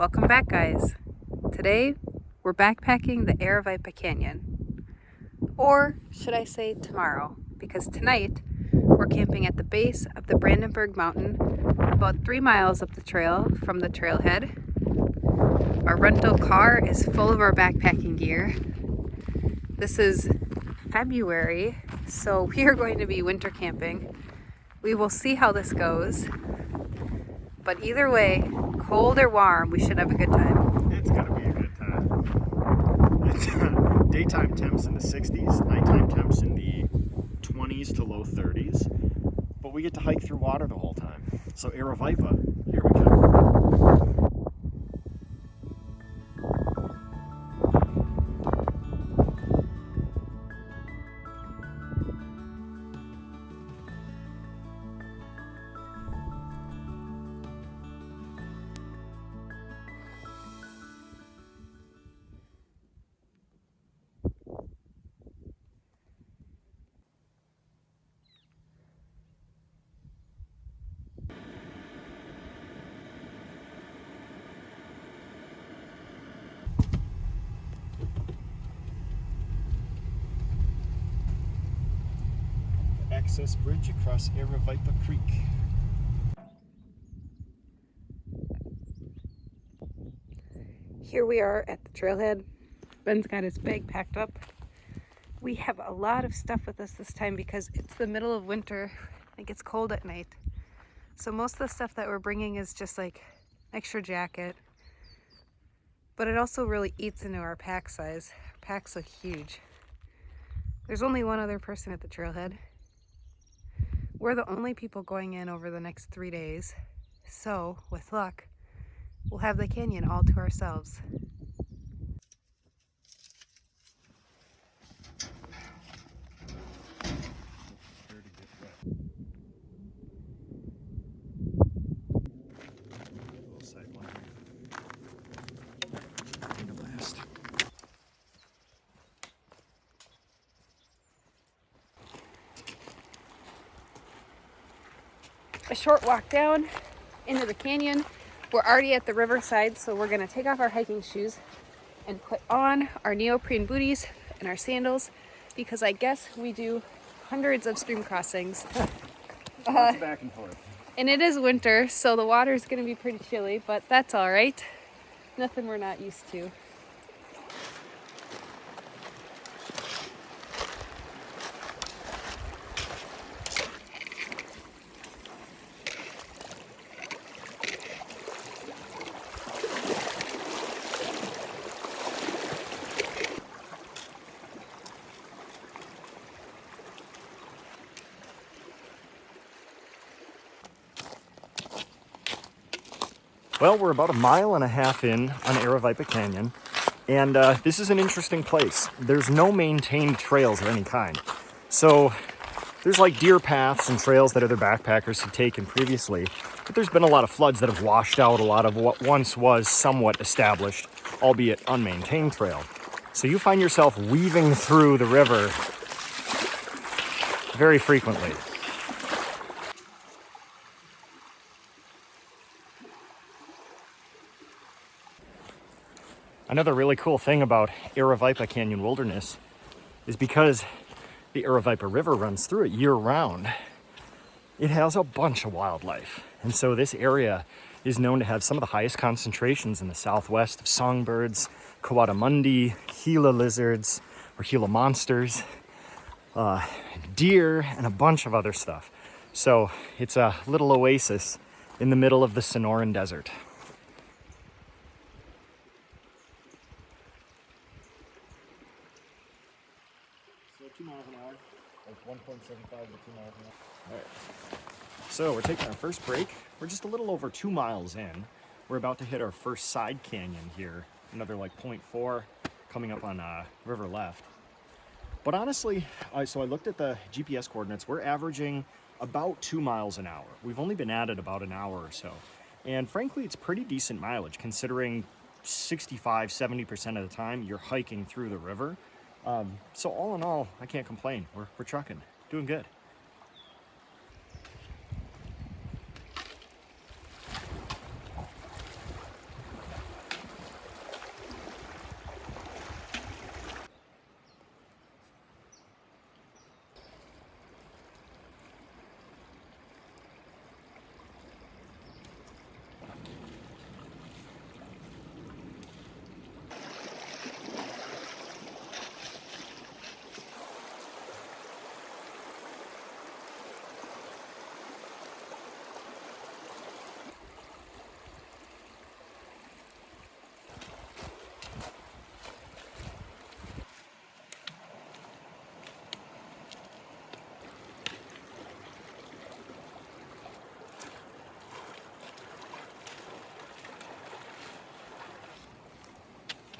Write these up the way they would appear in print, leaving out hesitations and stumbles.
Welcome back, guys. Today we're backpacking the Aravaipa Canyon. Or should I say tomorrow, because tonight we're camping at the base of the Brandenburg Mountain, about 3 miles up the trail from the trailhead. Our rental car is full of our backpacking gear. This is February, so we are going to be winter camping. We will see how this goes. But either way, cold or warm, we should have a good time. It's gonna be a good time. It's daytime temps in the 60s, nighttime temps in the 20s to low 30s. But we get to hike through water the whole time. So Aravaipa, here we go. Access bridge across Aravaipa Creek. Here we are at the trailhead. Ben's got his bag packed up. We have a lot of stuff with us this time because it's the middle of winter. It gets cold at night. So most of the stuff that we're bringing is just like extra jacket. But it also really eats into our pack size. Our packs look huge. There's only one other person at the trailhead. We're the only people going in over the next 3 days. So, with luck, we'll have the canyon all to ourselves. A short walk down into the canyon. We're already at the riverside, so we're gonna take off our hiking shoes and put on our neoprene booties and our sandals because I guess we do hundreds of stream crossings. Back and forth. And it is winter, so the water is gonna be pretty chilly, but that's all right. Nothing we're not used to. Well, we're about 1.5 miles in on Aravaipa Canyon, and this is an interesting place. There's no maintained trails of any kind. So there's like deer paths and trails that other backpackers have taken previously, but there's been a lot of floods that have washed out a lot of what once was somewhat established, albeit unmaintained trail. So you find yourself weaving through the river very frequently. Another really cool thing about Aravaipa Canyon Wilderness is because the Aravaipa River runs through it year-round. It has a bunch of wildlife. And so this area is known to have some of the highest concentrations in the southwest of songbirds, coatimundi, Gila lizards, or Gila monsters, deer, and a bunch of other stuff. So it's a little oasis in the middle of the Sonoran Desert. So 2 miles an hour, like 1.75 to 2 miles an hour. All right. So we're taking our first break. We're just a little over 2 miles in. We're about to hit our first side canyon here. Another like 0.4 coming up on river left. But honestly, so I looked at the GPS coordinates. We're averaging about 2 miles an hour. We've only been at it about an hour or so. And frankly, it's pretty decent mileage considering 65-70% of the time you're hiking through the river. So all in all, I can't complain. We're trucking, doing good.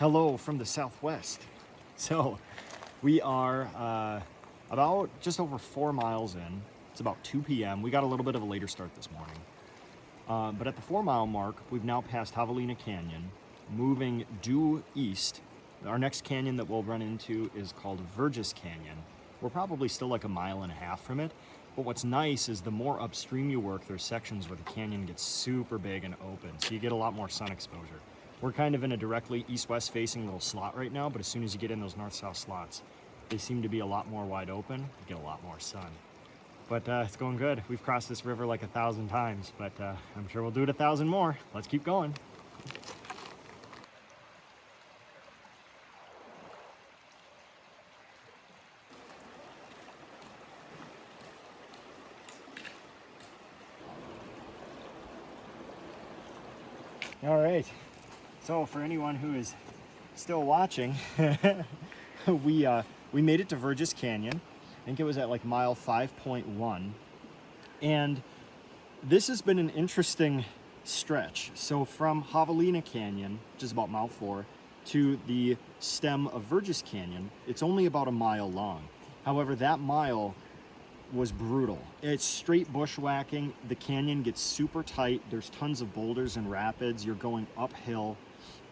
Hello from the southwest. So we are about just over 4 miles in. It's about 2 p.m. We got a little bit of a later start this morning. But at the 4-mile mark, we've now passed Javelina Canyon, moving due east. Our next canyon that we'll run into is called Verges Canyon. We're probably still like 1.5 miles from it. But what's nice is the more upstream you work, there's sections where the canyon gets super big and open, so you get a lot more sun exposure. We're kind of in a directly east-west facing little slot right now, but as soon as you get in those north-south slots, they seem to be a lot more wide open. You get a lot more sun. But it's going good. We've crossed this river like 1,000 times, but I'm sure we'll do it 1,000 more. Let's keep going. All right, so for anyone who is still watching, we made it to Verges Canyon. I think it was at like mile 5.1. And this has been an interesting stretch. So from Javelina Canyon, which is about mile 4, to the stem of Verges Canyon, it's only about 1 mile long. However, that mile was brutal. It's straight bushwhacking. The canyon gets super tight. There's tons of boulders and rapids. You're going uphill,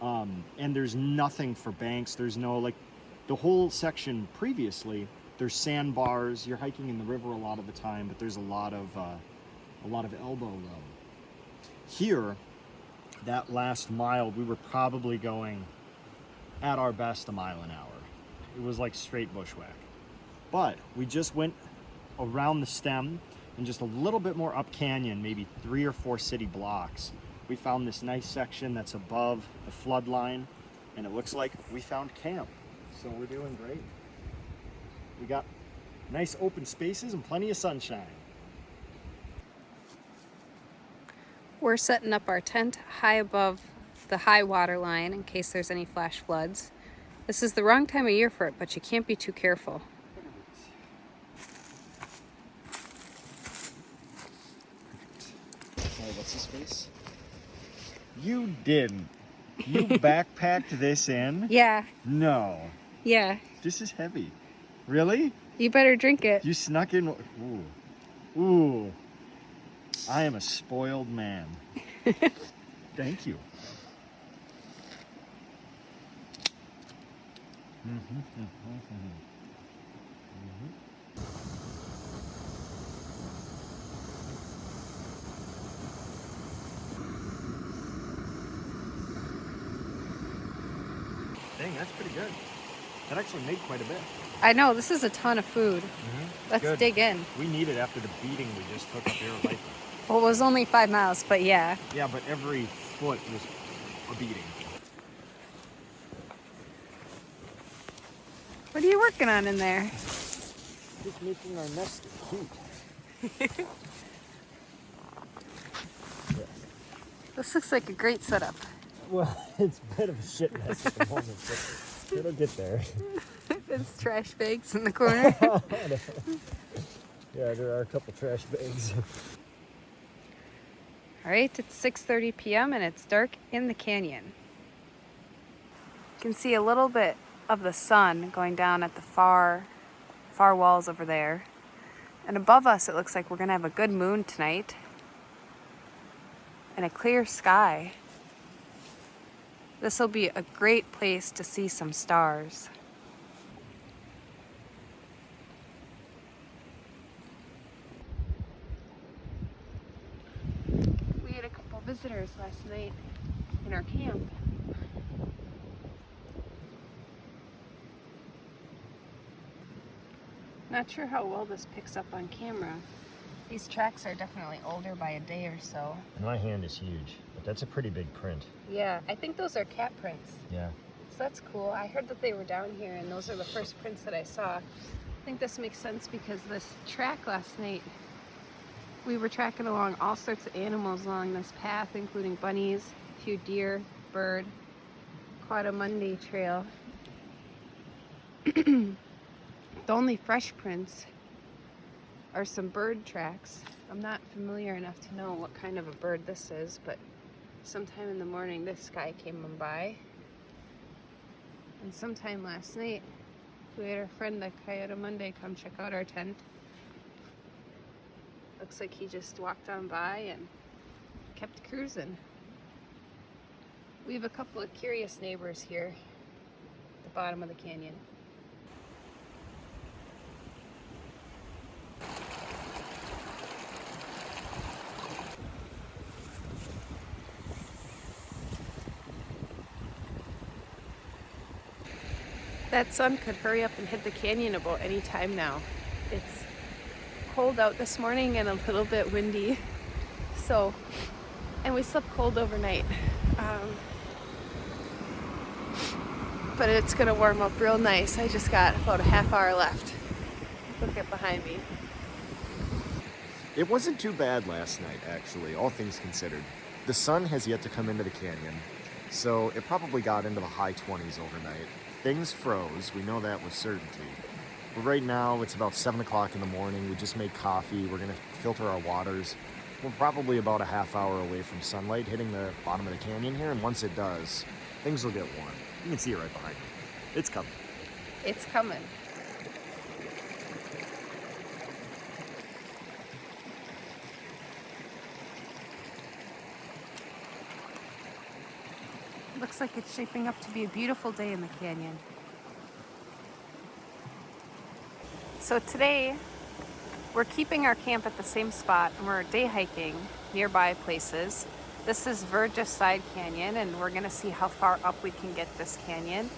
and there's nothing for banks. There's no, like, the whole section previously, there's sandbars. You're hiking in the river a lot of the time, but there's a lot of elbow room. Here, that last mile, we were probably going at our best 1 mile an hour. It was like straight bushwhack. But we just went around the stem and just a little bit more up canyon, maybe 3 or 4 city blocks. We found this nice section that's above the flood line, and it looks like we found camp. So we're doing great. We got nice open spaces and plenty of sunshine. We're setting up our tent high above the high water line in case there's any flash floods. This is the wrong time of year for it, but you can't be too careful. What's the space? You didn't. You backpacked this in? Yeah, No. yeah. This is heavy. Really? You better drink it. You snuck in. Ooh. Ooh. I am a spoiled man. Thank you. Dang, that's pretty good. That actually made quite a bit. I know, this is a ton of food. Let's Good. dig in. We need it after the beating we just took up Aravaipa. Well, it was only 5 miles, but yeah. Yeah, but every foot was a beating. What are you working on in there? Just making our nest cute. This looks like a great setup. Well, it's a bit of a shit mess at the moment, but it'll get there. There's trash bags in the corner. Yeah, there are a couple trash bags. All right, it's 6:30 p.m. and it's dark in the canyon. You can see a little bit of the sun going down at the far walls over there. And above us, it looks like we're gonna have a good moon tonight and a clear sky. This will be a great place to see some stars. We had a couple visitors last night in our camp. Not sure how well this picks up on camera. These tracks are definitely older by a day or so. My hand is huge, but that's a pretty big print. Yeah, I think those are cat prints. Yeah. So that's cool. I heard that they were down here and those are the first prints that I saw. I think this makes sense because this track last night, we were tracking along all sorts of animals along this path, including bunnies, a few deer, bird, Quadamundi trail. The only fresh prints are some bird tracks. I'm not familiar enough to know what kind of a bird this is, but sometime in the morning this guy came by. And sometime last night, we had our friend the Coyote Monday come check out our tent. Looks like he just walked on by and kept cruising. We have a couple of curious neighbors here at the bottom of the canyon. That sun could hurry up and hit the canyon about any time now. It's cold out this morning and a little bit windy. And we slept cold overnight. But it's gonna warm up real nice. I just got about a half hour left. Look at behind me. It wasn't too bad last night, actually, all things considered. The sun has yet to come into the canyon, so it probably got into the high 20s overnight. Things froze, we know that with certainty. But right now, it's about 7 o'clock in the morning. We just made coffee. We're gonna filter our waters. We're probably about a half hour away from sunlight hitting the bottom of the canyon here, and once it does, things will get warm. You can see it right behind me. It's coming. It's coming. Looks like it's shaping up to be a beautiful day in the canyon. So today, we're keeping our camp at the same spot and we're day hiking nearby places. This is Verge's Side Canyon and we're gonna see how far up we can get this canyon.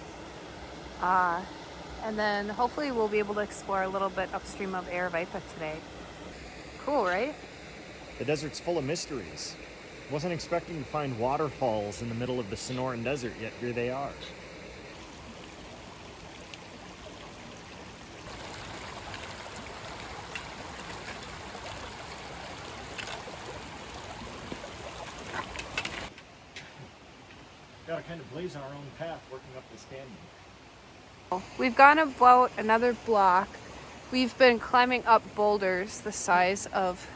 And then hopefully we'll be able to explore a little bit upstream of Aravaipa today. Cool, right? The desert's full of mysteries. Wasn't expecting to find waterfalls in the middle of the Sonoran Desert, yet here they are. Gotta kind of blaze our own path working up this canyon. We've gone about another block. We've been climbing up boulders the size of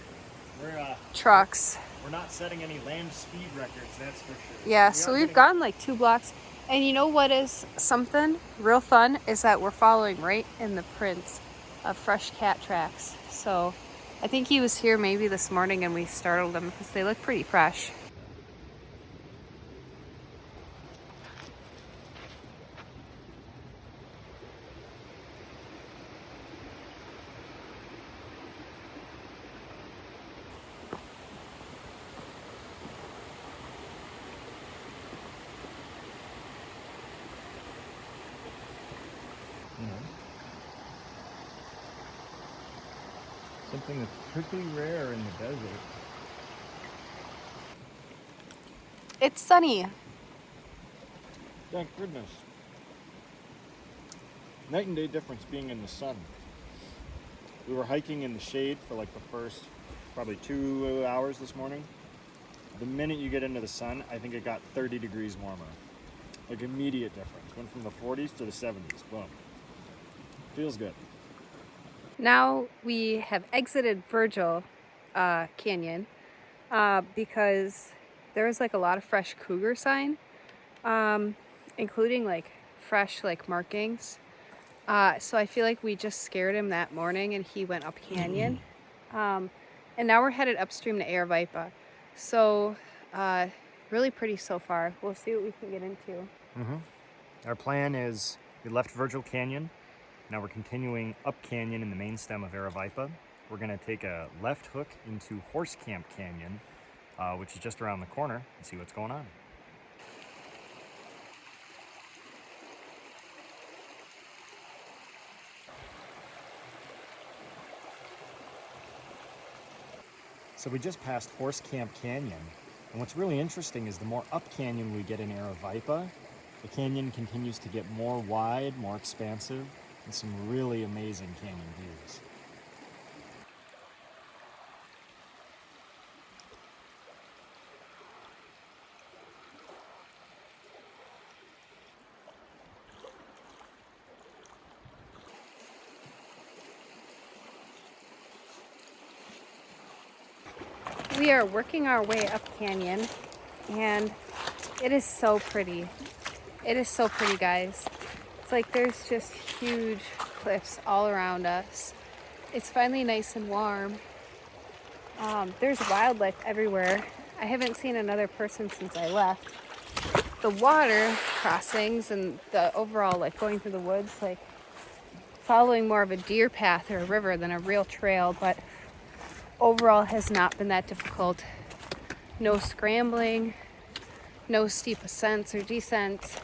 trucks. We're not setting any land speed records, that's for sure. Yeah, so we've gone like 2 blocks. And you know what is something real fun is that we're following right in the prints of fresh cat tracks. So I think he was here maybe this morning and we startled him because they look pretty fresh. Something that's pretty rare in the desert. It's sunny. Thank goodness. Night and day difference being in the sun. We were hiking in the shade for like the first probably 2 hours this morning. The minute you get into the sun, I think it got 30 degrees warmer. Like immediate difference. Went from the 40s to the 70s. Boom. Feels good. Now we have exited Virgil Canyon because there was like a lot of fresh cougar sign, including like fresh like markings. So I feel like we just scared him that morning and he went up canyon. And now we're headed upstream to Aravaipa. So really pretty so far. We'll see what we can get into. Our plan is we left Virgil Canyon. Now we're continuing up canyon in the main stem of Aravaipa. We're gonna take a left hook into Horse Camp Canyon, which is just around the corner, and see what's going on. So we just passed Horse Camp Canyon, and what's really interesting is the more up canyon we get in Aravaipa, the canyon continues to get more wide, more expansive, and some really amazing canyon views. We are working our way up canyon and it is so pretty. It is so pretty, guys. It's like there's just huge cliffs all around us. It's finally nice and warm. There's wildlife everywhere. I haven't seen another person since I left. The water crossings and the overall, like going through the woods, like following more of a deer path or a river than a real trail, but overall has not been that difficult. No scrambling, no steep ascents or descents.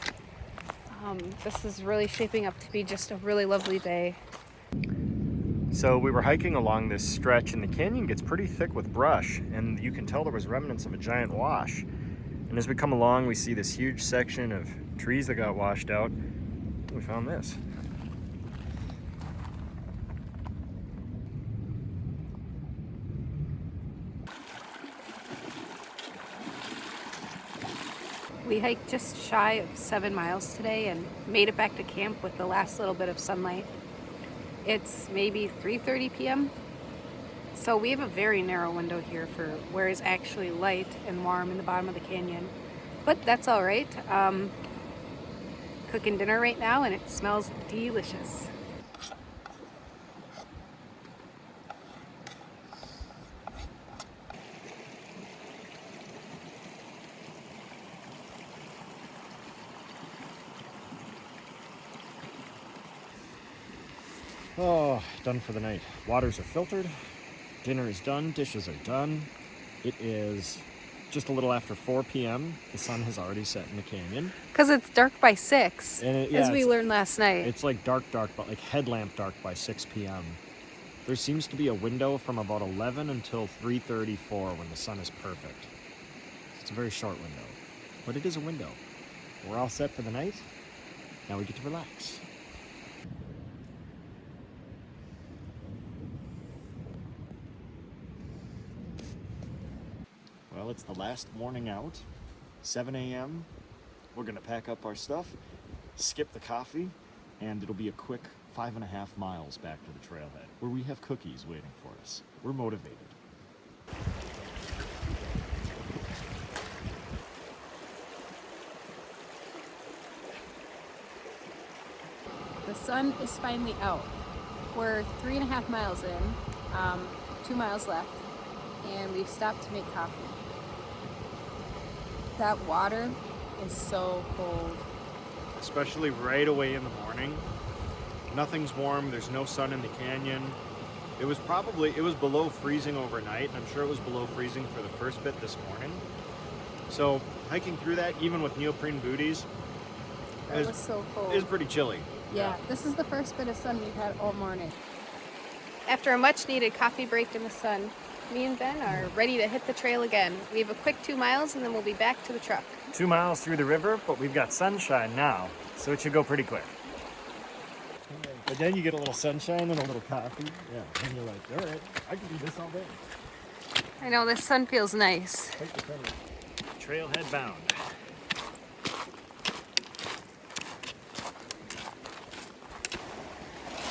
This is really shaping up to be just a really lovely day. So we were hiking along this stretch and the canyon gets pretty thick with brush, and you can tell there was remnants of a giant wash. And as we come along, we see this huge section of trees that got washed out. We found this. We hiked just shy of 7 miles today and made it back to camp with the last little bit of sunlight. It's maybe 3:30 p.m. So we have a very narrow window here for where it's actually light and warm in the bottom of the canyon. But that's all right. Cooking dinner right now and it smells delicious. Oh, done for the night. Waters are filtered, dinner is done, dishes are done. It is just a little after 4 p.m. The sun has already set in the canyon. Because it's dark by 6, And as we learned last night. It's like dark, but like headlamp dark by 6 p.m. There seems to be a window from about 11 until 3:34 when the sun is perfect. It's a very short window, but it is a window. We're all set for the night. Now we get to relax. Well, it's the last morning out, 7 a.m. We're gonna pack up our stuff, skip the coffee, and it'll be a quick 5.5 miles back to the trailhead, where we have cookies waiting for us. We're motivated. The sun is finally out. We're 3.5 miles in, 2 miles left, and we've stopped to make coffee. That water is so cold. Especially right away in the morning. Nothing's warm, there's no sun in the canyon. It was below freezing overnight, and I'm sure it was below freezing for the first bit this morning. So hiking through that, even with neoprene booties, It was so cold. is pretty chilly. Yeah, this is the first bit of sun we've had all morning. After a much needed coffee break in the sun, me and Ben are ready to hit the trail again. We have a quick 2 miles and then we'll be back to the truck. 2 miles through the river, but we've got sunshine now, so it should go pretty quick. But then you get a little sunshine and a little coffee. Yeah, and you're like, all right, I can do this all day. I know, this sun feels nice. Trailhead bound.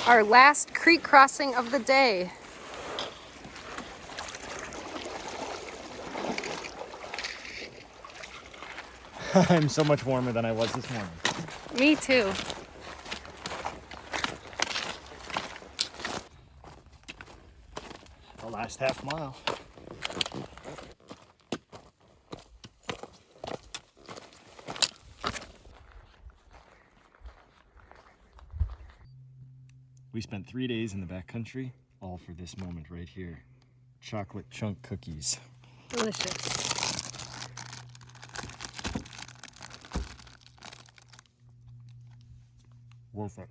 Our last creek crossing of the day. I'm so much warmer than I was this morning. Me too. The last half mile. We spent 3 days in the backcountry, all for this moment right here. Chocolate chunk cookies. Delicious. Worth it.